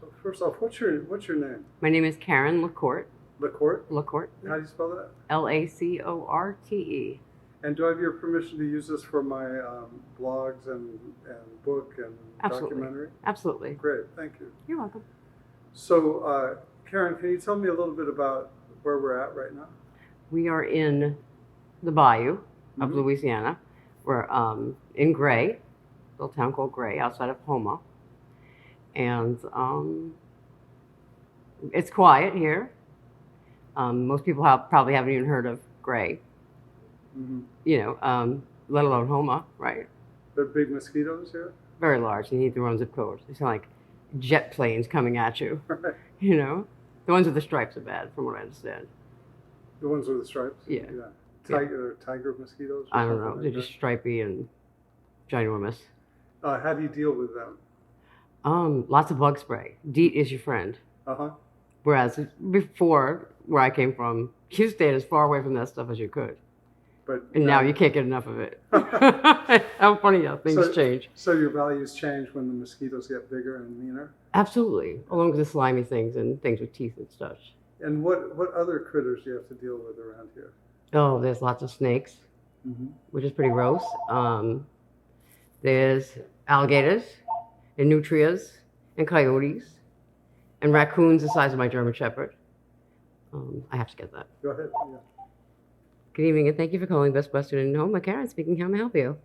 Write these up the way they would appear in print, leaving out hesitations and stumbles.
So first off, what's your name? My name is Karen LaCourte. LaCourte? LaCourte. How do you spell that? LaCourte. And do I have your permission to use this for my blogs and book and Absolutely. documentary? Absolutely. Great, thank you. You're welcome. So, Karen, can you tell me a little bit about where we're at right now? We are in the bayou of Mhm. Louisiana. We're in Gray, a little town called Gray, outside of Houma. And it's quiet here. Most people probably haven't even heard of Gray, let alone Houma, right? There are big mosquitoes here? Very large. You need their own zip code. They sound like jet planes coming at you. Right. The ones with the stripes are bad, from what I understand. The ones with the stripes? Yeah. Tiger mosquitoes? I don't know. They're just stripy and ginormous. How do you deal with them? Lots of bug spray. DEET is your friend. Uh-huh. Whereas before, where I came from, you stayed as far away from that stuff as you could. And now you can't get enough of it. How funny how things change. So your values change when the mosquitoes get bigger and meaner? Absolutely. Along with the slimy things and things with teeth and stuff. And what other critters do you have to deal with around here? Oh, there's lots of snakes, which is pretty gross. There's alligators and nutrias and coyotes and raccoons the size of my German Shepherd. I have to get that. Go ahead. Yeah. Good evening, and thank you for calling Best Western in Home. Karen speaking. How may I help you?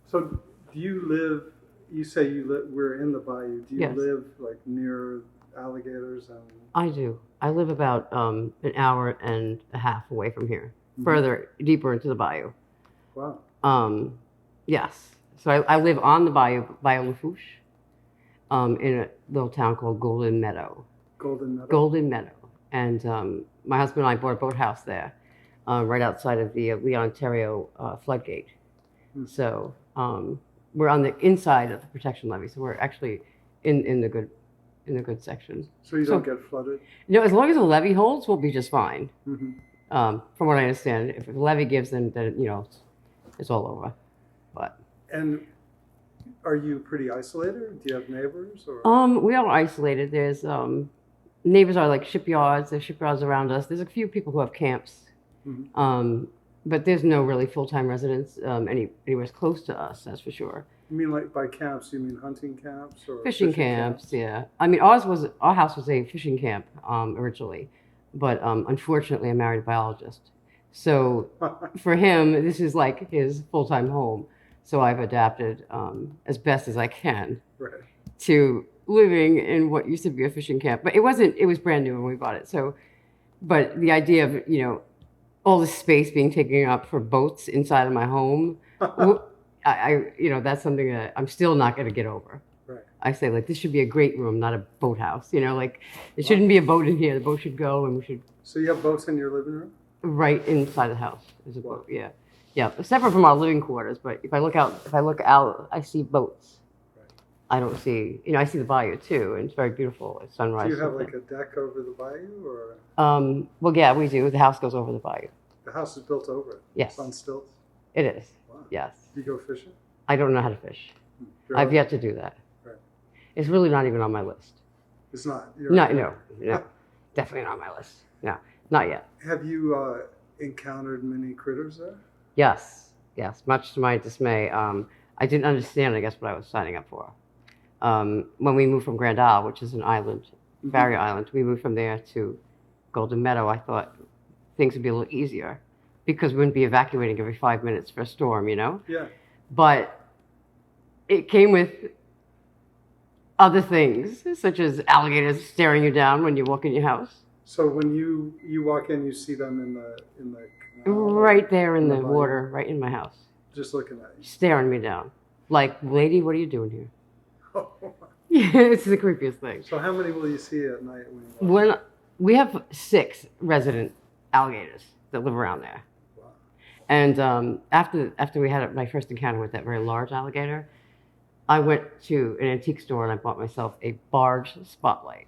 So, do you live? You say we're in the bayou. Do you Yes. live like near alligators and? I do. I live about an hour and a half away from here, further deeper into the bayou. Wow. Yes. So I live on the bayou Lafouche, in a little town called Golden Meadow. Golden Meadow. Golden Meadow. And my husband and I bought a boathouse there, right outside of the Lee, Ontario floodgate. So we're on the inside of the protection levee, so we're actually in the good section. So you don't get flooded? As long as the levee holds, we'll be just fine. From what I understand, if the levee gives, then it's all over. But. And are you pretty isolated? Do you have neighbors? Or? We are isolated. There's neighbors are like shipyards. There's shipyards around us. There's a few people who have camps, but there's no really full-time residents anywhere close to us. That's for sure. You mean like by camps? You mean hunting camps or fishing camps? Yeah. I mean, our house was a fishing camp originally, but unfortunately, I married a biologist. So for him, this is like his full-time home. So I've adapted as best as I can to living in what used to be a fishing camp. But it was brand new when we bought it. So, but the idea of, all this space being taken up for boats inside of my home, that's something that I'm still not going to get over. Right. I say, like, this should be a great room, not a boathouse. Like, it shouldn't be a boat in here. The boat should go and we should. So you have boats in your living room? Right inside the house is a boat, yeah. Yeah, separate from our living quarters, but if I look out, I see boats. Right. I don't see, I see the bayou too, and it's very beautiful at sunrise. Do you have like a deck over the bayou, or? Well, yeah, we do. The house goes over the bayou. The house is built over it? Yes. It's on stilts? It is. Wow. Yes. Do you go fishing? I don't know how to fish. I've yet to do that. Right. It's really not even on my list. It's not? No, definitely not on my list. No, not yet. Have you encountered many critters there? Yes, much to my dismay. I didn't understand, I guess, what I was signing up for. When we moved from Grand Isle, which is an island, barrier island, we moved from there to Golden Meadow. I thought things would be a little easier because we wouldn't be evacuating every 5 minutes for a storm, Yeah. But it came with other things, such as alligators staring you down when you walk in your house. So when you walk in, you see them in the canal, right there in the water, right in my house. Just looking at you. Staring me down. Like, lady, what are you doing here? Yeah, it's the creepiest thing. So how many will you see at night when you walk? We have 6 resident alligators that live around there. Wow. And after we had my first encounter with that very large alligator, I went to an antique store and I bought myself a barge spotlight.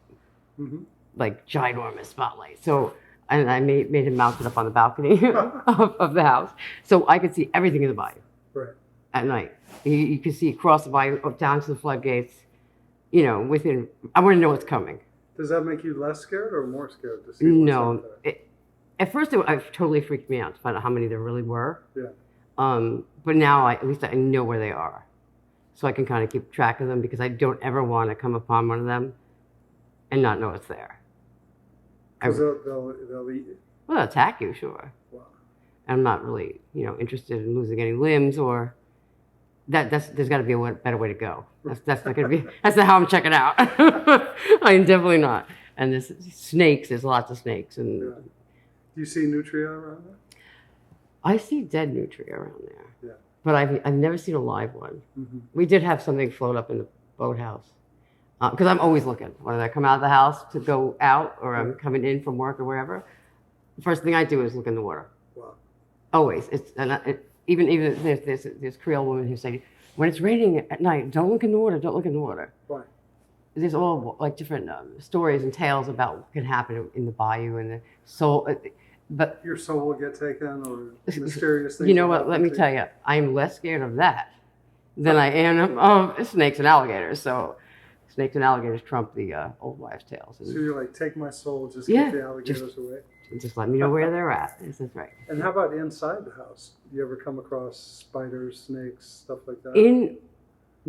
Like ginormous spotlight. So, and I made him mount it up on the balcony of the house, so I could see everything in the bayou. Right. At night, you could see across the bayou, up down to the floodgates, you know, within, I want to know what's coming. Does that make you less scared or more scared to see what's No, out there? at first it totally freaked me out to find out how many there really were. Yeah. But now at least I know where they are, so I can kind of keep track of them because I don't ever want to come upon one of them and not know it's there. Because they'll eat you. Well, they'll attack you, sure. Wow. I'm not really, you know, interested in losing any limbs or there's got to be a better way to go. That's not going to be, that's not how I'm checking out. I'm definitely not. And there's snakes, there's lots of snakes. And Yeah. Do you see nutria around there? I see dead nutria around there. Yeah. But I've never seen a live one. Mm-hmm. We did have something float up in the boathouse. Because I'm always looking. When I come out of the house to go out or I'm coming in from work or wherever, the first thing I do is look in the water. Wow. Always. Even there's this Creole woman who said, when it's raining at night, don't look in the water, don't look in the water. Why? There's all like different stories and tales about what can happen in the bayou and the soul. But your soul will get taken or mysterious things. You know what? Let me tell you, I'm less scared of that than I am of snakes and alligators. So snakes and alligators trump the old wives' tales. So you're like, take my soul, just Yeah, keep the alligators away. Just let me know where they're at. This is right. And how about inside the house? Do you ever come across spiders, snakes, stuff like that? In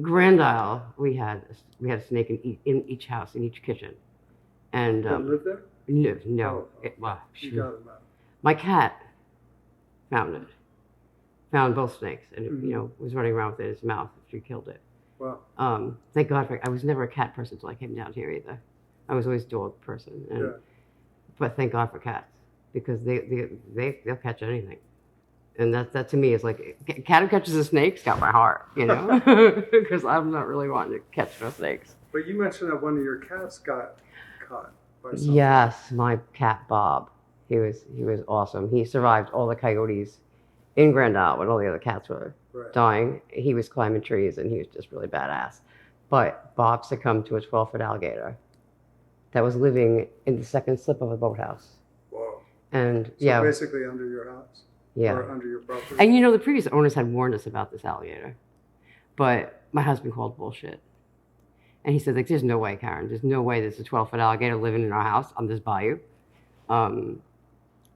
Grand Isle, we had a snake in each house, in each kitchen, and That live there? no, Oh, you got them out. My cat found both snakes, and you know, was running around with it in his mouth after he killed it. Wow. Thank God I was never a cat person until I came down here either. I was always a dog person, and, but thank God for cats because they'll catch anything, and that to me is like a cat who catches a snake's got my heart, you know, because I'm not really wanting to catch no snakes. But you mentioned that one of your cats got caught by something. Yes, my cat Bob. He was awesome. He survived all the coyotes in Grand Isle when all the other cats were dying. He was climbing trees and he was just really badass. But Bob succumbed to a 12-foot alligator that was living in the second slip of a boathouse. Whoa. And So basically under your house? Yeah. Or under your property? And you know, the previous owners had warned us about this alligator. But my husband called bullshit. And he said, like, there's no way, Karen. There's no way there's a 12-foot alligator living in our house on this bayou.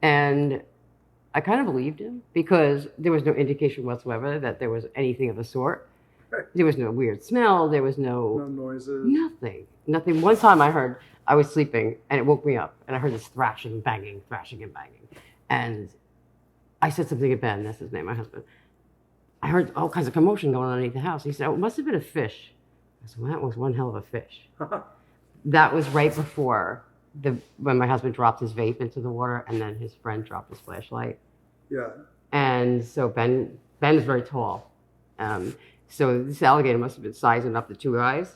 And I kind of believed him because there was no indication whatsoever that there was anything of the sort. There was no weird smell. There was no noises. Nothing. One time I was sleeping and it woke me up and I heard this thrashing, banging. And I said something to Ben, that's his name, my husband. I heard all kinds of commotion going on underneath the house. He said, oh, it must have been a fish. I said, well, that was one hell of a fish. That was right before when my husband dropped his vape into the water and then his friend dropped his flashlight. Yeah. And so Ben is very tall. So this alligator must have been sizing up the two guys.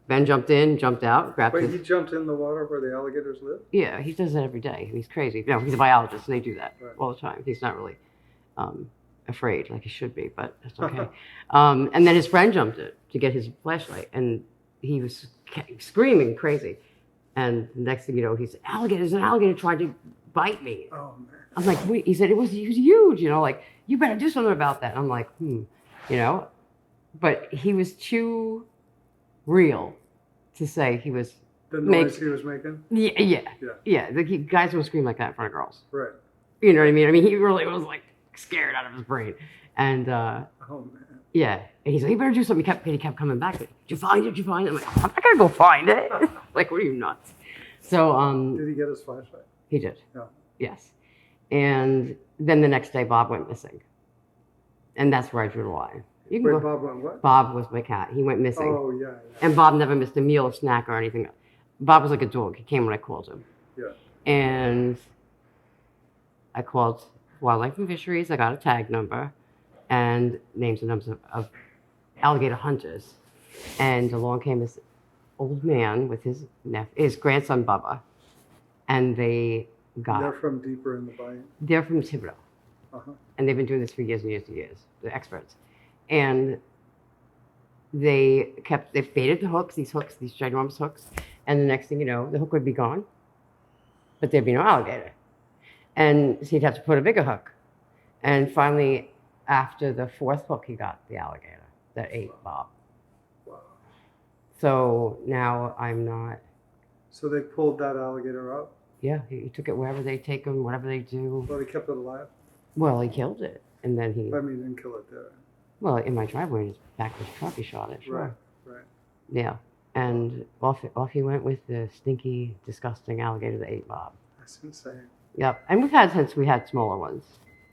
Ben jumped in, jumped out, grabbed Wait, he jumped in the water where the alligators live? Yeah, he does that every day. He's crazy. You know, he's a biologist and they do that all the time. He's not really afraid like he should be, but that's okay. And then his friend jumped in to get his flashlight and he was screaming crazy. And the next thing you know, he said, there's an alligator tried to bite me. Oh, man. I'm like, wait, he said, he was huge, you know, like, you better do something about that. I'm like, you know, but he was too real to say he was. The noise he was making? Yeah. Guys don't scream like that in front of girls. Right. You know what I mean? I mean, he really was like scared out of his brain. And, oh, man. Yeah. And he said, you better do something. He kept coming back. Did you find it? I'm like, I'm not going to go find it. Like, what are you, nuts? So, did he get his flashlight? He did. Yeah. Yes. And then the next day, Bob went missing. And that's where I drew the line. Bob went what? Bob was my cat. He went missing. Oh, yeah. And Bob never missed a meal, a snack, or anything. Bob was like a dog. He came when I called him. Yeah. And I called Wildlife and Fisheries. I got a tag number and names and numbers of alligator hunters. And along came this old man with his grandson, Bubba. And they're from deeper in the bayou? They're from Thibodeau. Uh-huh. And they've been doing this for years and years and years. They're experts. And they baited the hooks, these ginormous hooks. And the next thing you know, the hook would be gone, but there'd be no alligator. And so he'd have to put a bigger hook. And finally, after the fourth hook, he got the alligator that ate Bob. Wow. So now I'm not. So they pulled that alligator up? Yeah, he took it wherever they take him, whatever they do. Well, they kept it alive? Well, he killed it, and then he. I mean, he didn't kill it there. Well, in my driveway, his back of his truck, he shot it. Sure. Right. Yeah, and off he went with the stinky, disgusting alligator that ate Bob. That's insane. Yep, and we've had since we had smaller ones,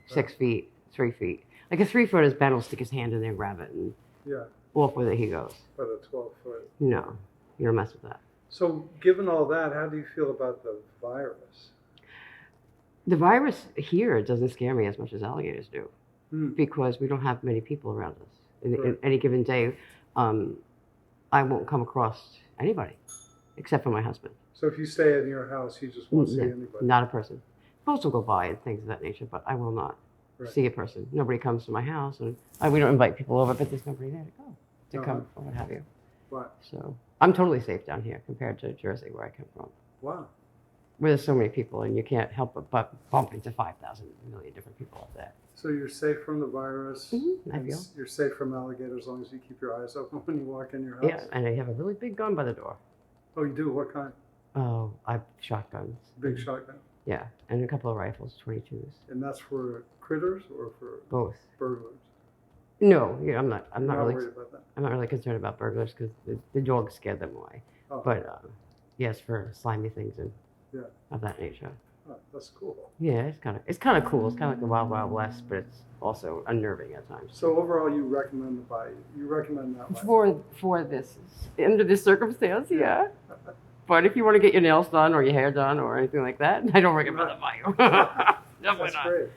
6 feet, 3 feet. Like a 3 footer's Ben will stick his hand in there, and grab it, and Yeah, off with it he goes. but a 12-foot. No, you don't mess with that. So, given all that, how do you feel about the virus? The virus here doesn't scare me as much as alligators do, Hmm. because we don't have many people around us. In Right. any given day, I won't come across anybody, except for my husband. So, if you stay in your house, you just won't see anybody? Not a person. Boats will go by and things of that nature, but I will not Right. see a person. Nobody comes to my house, and we don't invite people over, but there's nobody there to come or what have you. Right. So I'm totally safe down here compared to Jersey, where I come from, Wow. where there's so many people, and you can't help but bump into 5,000 million different people up there. So, you're safe from the virus. I and feel. You're safe from alligators as long as you keep your eyes open when you walk in your house? Yeah, and I have a really big gun by the door. Oh, you do? What kind? Oh, I have shotguns. Big shotgun? Yeah, and a couple of rifles, 22s. And that's for critters or for Both. burglars? No, yeah, I'm not You're not really. worried about that? I'm not really concerned about burglars because the dogs scared them away. Oh, But yes, for slimy things and Yeah. of that nature. oh, that's cool. Yeah, it's kind of cool. It's kind of like the Wild Wild West, but it's also unnerving at times. So overall, you recommend the bayou? You recommend that life? For this under this circumstance, yeah. But if you want to get your nails done or your hair done or anything like that, I don't recommend the bayou. Definitely That's not. great.